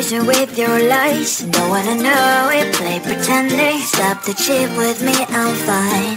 patient with your lies. Don't wanna know it, play pretending. Stop the cheat with me, I'm fine.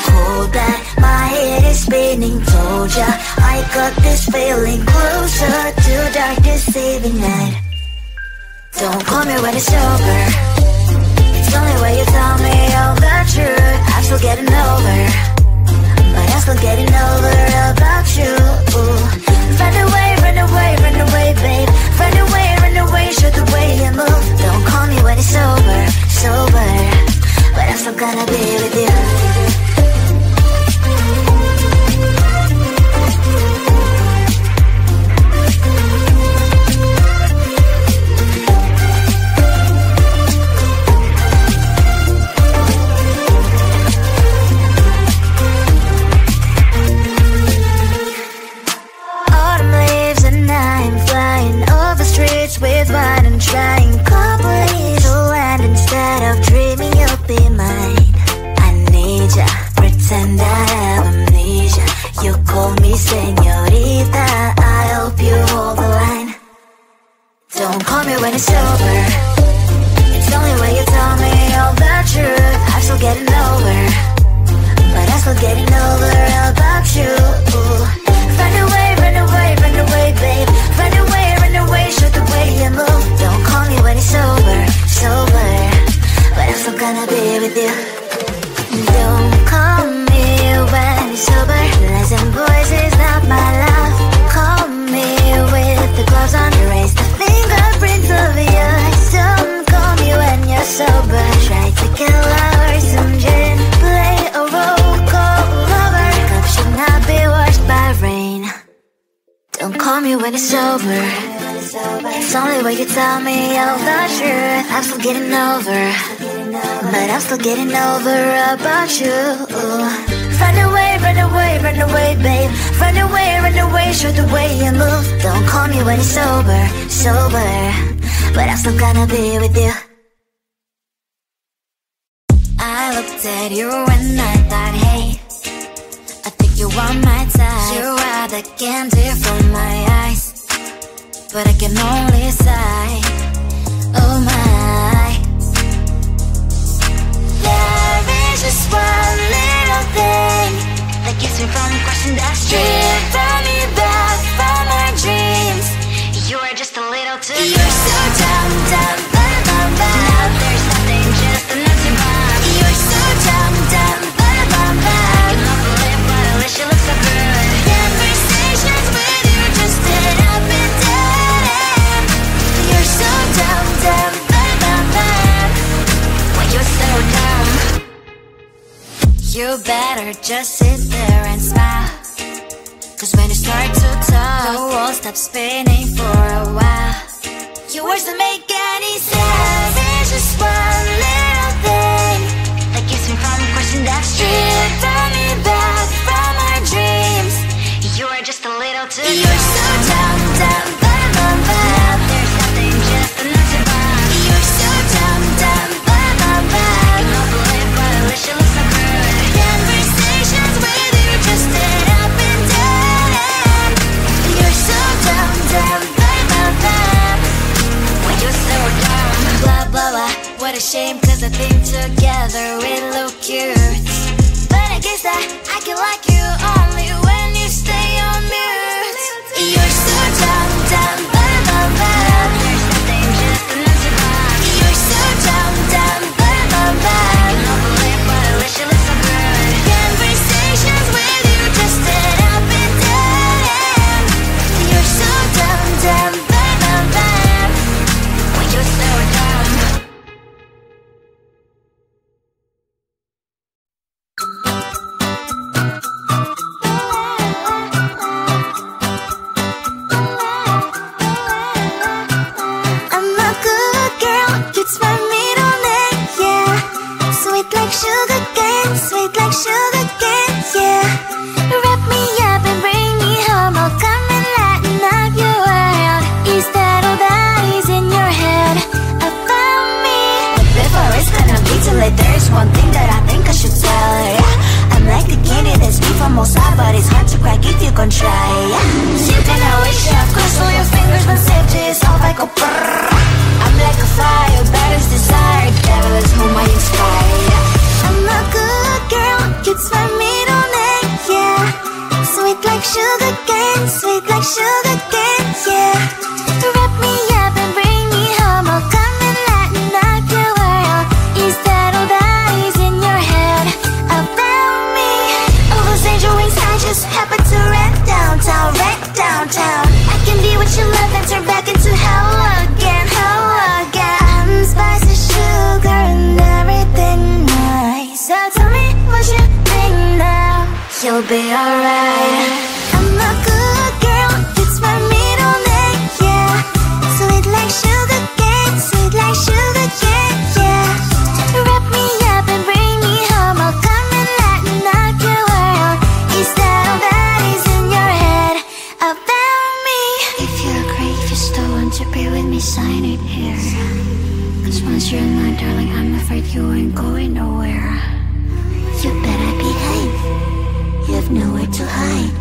Hold that, my head is spinning. Told ya, I got this feeling. Closer to dark deceiving night. Don't call me when it's over. It's only when you tell me all the truth. I'm still getting over, but I'm still getting over about you. Run away, run away, run away, babe. Run away, show the way you move. Don't call me when it's over, sober, but I'm still gonna be with you. With wine and trying couples to land instead of dreaming you'll be mine. I need ya, pretend I have amnesia. You call me señorita, I hope you hold the line. Don't call me when it's over. It's only when you tell me all the truth. I'm still getting over, but I'm still getting over about you. Run away, run away, run away, babe. Run away, show the way you move. Don't call me when it's over, sober, but I'm still gonna be with you. Don't call me when it's sober. Lies and boys is not my love. Call me with the gloves on. Erase the fingerprints of yours. Don't call me when you're sober. Try to kill hours, some gin, play a role, call lover. Cup should not be washed by rain. Don't call me when it's over. It's only when you tell me all the truth. I'm still getting over, but I'm still getting over about you. Run away, run away, run away, babe. Run away, show the way you move. Don't call me when it's over, sober, but I'm still gonna be with you. I looked at you and I thought, hey, I think you want my time. You are the candy from my eyes, but I can only sigh. Oh my, there is just one little thing that keeps me from crossing that street. Drive me back from my dreams. You are just a little too good. You're so dumb, dumb, bum, bum, bum. Now there's nothing, just an empty bomb. You're so dumb, dumb, bum, bum, bum. You love to live, but at least you look so good. Conversations with you just end up in dead. You're so dumb, dumb, bum, bum, bum. When you're so dumb, you better just sit there and smile. Cause when you start to talk, the world stops spinning for a while. Your words don't make any sense. There's just one little thing that keeps me from crossing that street. Turn me back from our dreams. You are just a little too good. You're so dumb, dumb, bum, bum, bum. There's nothing, just an empty bomb. You're so dumb, dumb, bum, bum, bum. You don't believe, but at least you look so good. Conversations with you just end up in dead end. You're so dumb, dumb, bum, bum, bum. When you're so dumb. Blah, blah, blah. What a shame, cause I think together we look cute. But I guess that I can like you only when you stay on mute. You're so dumb, dumb, bum, bum, bum. There's nothing, just an empty bomb. You're so dumb, dumb, bum, bum, bum. You don't believe, but at least you look so good. Conversations with you just end up in dead end. You're so dumb, dumb, bum, bum, bum. When you're so dumb. Sugar cane, sweet like sugar cane, yeah. Wrap me up and bring me home. I'll come and lighten up your world. Is that all that is in your head about me? But before it's gonna be too late, there's one thing that I think I should tell her, yeah. I'm like the candy that's made from Mozart, but it's hard to crack if you can try, yeah. You can always shove, cross all your fingers when safety is off. I go brrrr. I'm like a fire, balance desire, devil is whom I inspire. I'm a good girl, cute smile middle name, yeah. Sweet like sugar cane, sweet like sugar cane, yeah. Wrap me up and bring me home, I'll come and lighten up your world. Is that all that is in your head about me? All those angel wings I just happen to rent downtown, rent downtown. I can be what you love and turn back into hell again, hell again. I'm spicy sugar and everything nice. So tell me what you think now. You'll be alright. I'm a good girl, it's my middle name, yeah. Sweet like sugar cane, sweet like sugar cane, yeah. Wrap me up and bring me home, I'll come and lighten up your world. Is that all that is in your head about me? If you agree, if you still want to be with me, sign it here. Cause once you're mine, darling, I'm afraid you ain't going nowhere. You better behave, you have nowhere to hide.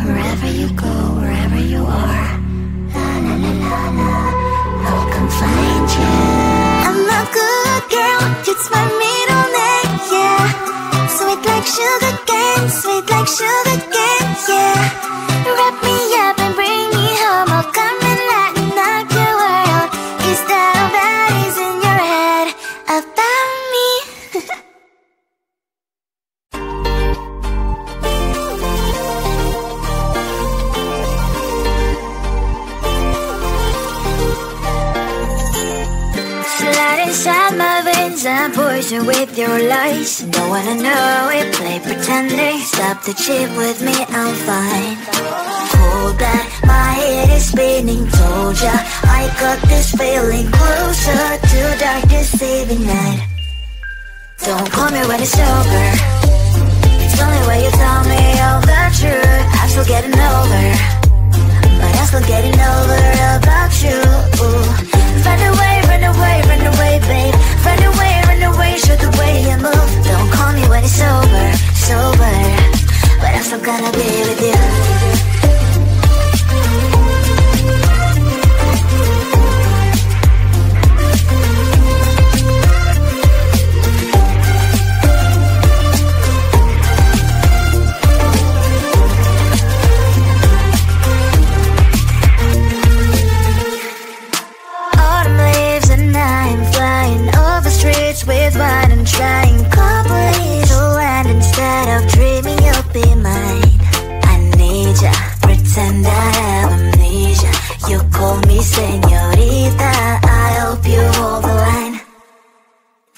Wherever you go, wherever you are, la la la la la, I'll come find you. I'm a good girl, it's my middle name, yeah. Sweet like sugar cane, sweet like sugar cane, yeah. Wrap me up and bring me home, I'll come and lighten up your world. Is that all that is in your head about me? Slide inside my veins and poison with your lies. Don't wanna know it, play pretending. Stop the cheat with me, I'm fine. Hold back, my head is spinning. Told ya, I got this feeling closer to dark deceiving night. Don't call me when it's over. It's only when you tell me all the truth. I'm still getting over, but I'm still getting over about you. Run away, run away, run away, babe. Run away, show the way you move. Don't call me when it's over, sober, but I'm still gonna be with you. With wine and trying company to land. Instead of dreaming you'll be mine, I need ya, pretend I have amnesia. You call me señorita, I hope you hold the line.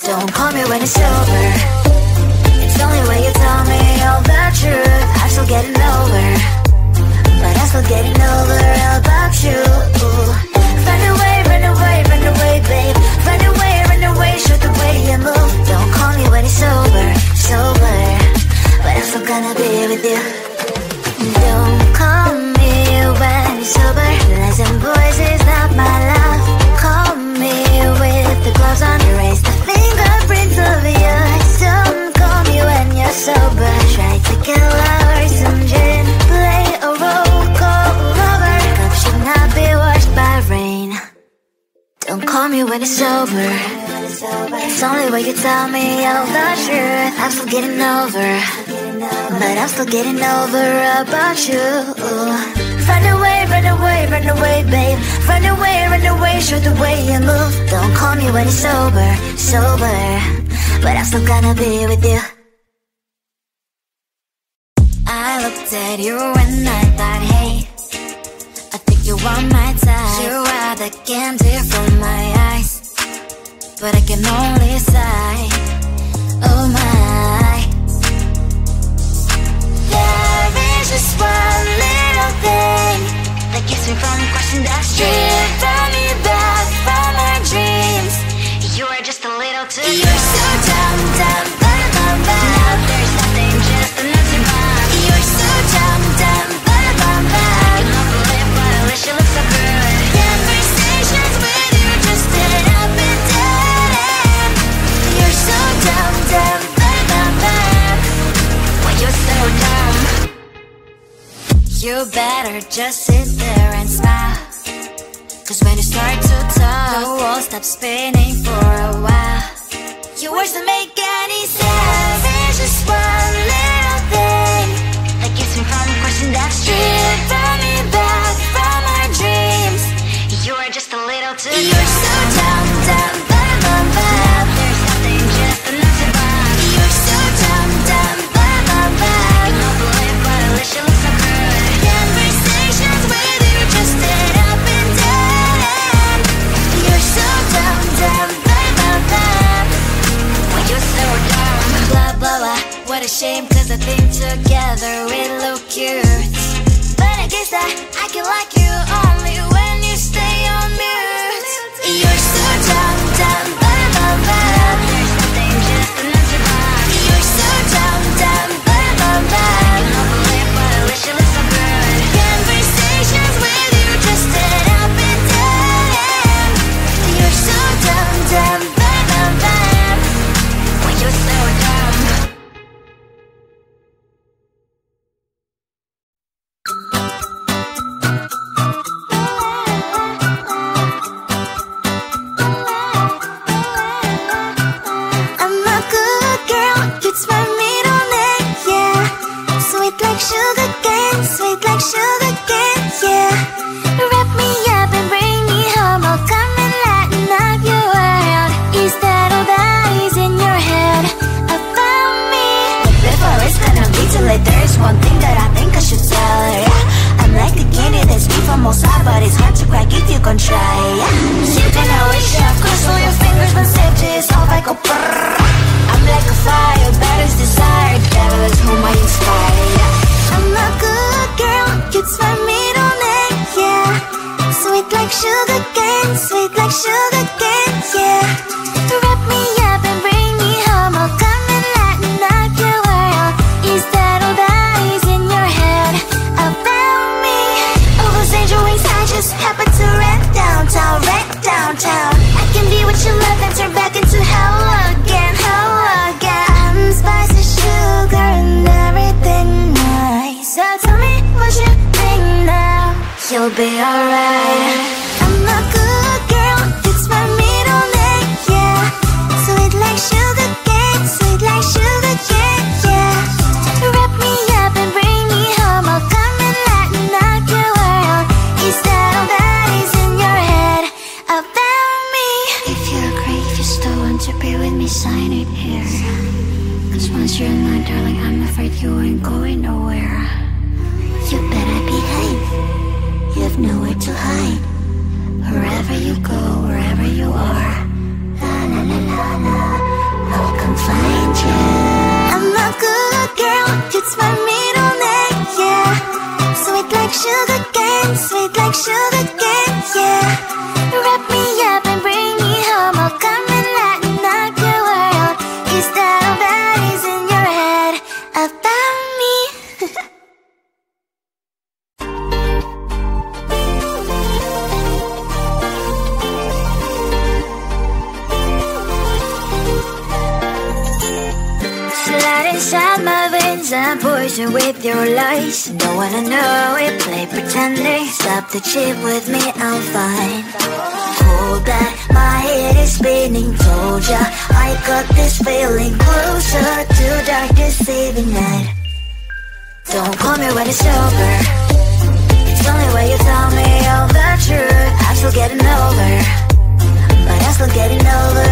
Don't call me when it's over. It's only when you tell me all the truth. I'm still getting over, but I'm still getting over about you. Run away, run away, run away, babe. Run away, show the way you move. Don't call me when it's over, sober, but I'm still gonna be with you. Don't call me when it's over. Lies and boys is not my love. Call me with the gloves on. Erase the fingerprints of yours. Don't call me when you're sober. Try to kill hours, some gin. Play a role, call lover. Cup should not be washed by rain. Don't call me when it's over. It's only when you tell me all the truth. I'm still getting over, but I'm still getting over about you. Run away, run away, run away, babe. Run away, show the way you move. Don't call me when it's over, sober, but I'm still gonna be with you. I looked at you and I thought, hey, I think you are my type. You are the candy from my eyes, but I can only sigh, oh my. There is just one little thing that keeps me from crossing that street. Drive me back from my dreams. You are just a little too good. You're so dumb, dumb, but now there's nothing, just enough to buy. You're so dumb, dumb, but I can love the lip, but I wish you looked so good. Conversations with you just end up in dead. You're so dumb, dumb, but when you're so dumb. You better just sit there and smile, Cause when you start to talk, the world stops spinning for a while. Your words don't make any sense. There's just one little thing that gets me from a question that's stripping me back from our dreams. You're just a little too young. You're so dumb, dumb, bum, bum, bum. There's nothing just enough to bum. You're so dumb, dumb, bum, bum, bum. You know the life, but at least you look so good. Conversations with you just end up in dead end. You're so dumb, dumb, bum, bum, bum. When you're so dumb. Blah, blah, blah. What a shame, cause I think together we look cute. But I guess that I can like you only when you stay on mute. You're so dumb, dumb, bum, bum, bum. There's nothing just enough to bum. You're so dumb, dumb, bum, bum, bum. You know the life, but at least you look so good. Conversations with you just end up in dead end. You're so dumb, dumb, bum, bum, bum. When you're so dumb. I'm a good girl, it's my middle name, yeah. Sweet like sugar cane, sweet like sugar cane, yeah. Wrap me up and bring me home, I'll come and lighten up your world. Is that all that is in your head about me? But before it's gonna be too late, there's one thing that I think I should tell her, yeah. I'm like the candy that's sweet from outside, but it's hard to crack if you can try, yeah. You can always shove, cross all your fingers, but safety is off, I go brrrr. I'm like a fire, battles desire, devil is whom I inspire, yeah. I'm a good girl, it's my middle name, yeah. Sweet like sugar cane, sweet like sugar cane, yeah. Wrap me up and bring me home, I'll come and lighten up your world. Is that all that is in your head about me? All those angel wings I just happen to rent downtown, I can be what you love and turn back into hell again, hell again. I'm spicy sugar and everything nice. So tell me what you think now. You'll be alright. I'm a good girl, it's my middle name, yeah. Sweet like sugar cane, sweet like sugar cane, yeah. Wrap me up and bring me home, I'll come and lighten up your world. Is that all that is in your head about me? If you agree, if you still want to be with me, sign it here. Cause once you're in line, darling, I'm afraid you ain't going nowhere. You better behave, you have nowhere to hide. Wherever you go, wherever you are, la la la la la, I'll come find you. I'm a good girl, it's my middle name, yeah. Sweet like sugar cane, sweet like sugar cane, yeah. Wrap me up and bring me home, I'll come and lighten up your world. Is that all that is in your head about me? Slide inside my veins and poison with your lies. Don't wanna know it, play pretending. Stop the chip with me, I'm fine. Hold back, my head is spinning. Told ya, I got this feeling closer to dark deceiving night. Don't call me when it's over. It's only when you tell me all the truth. I'm still getting over, but I'm still getting over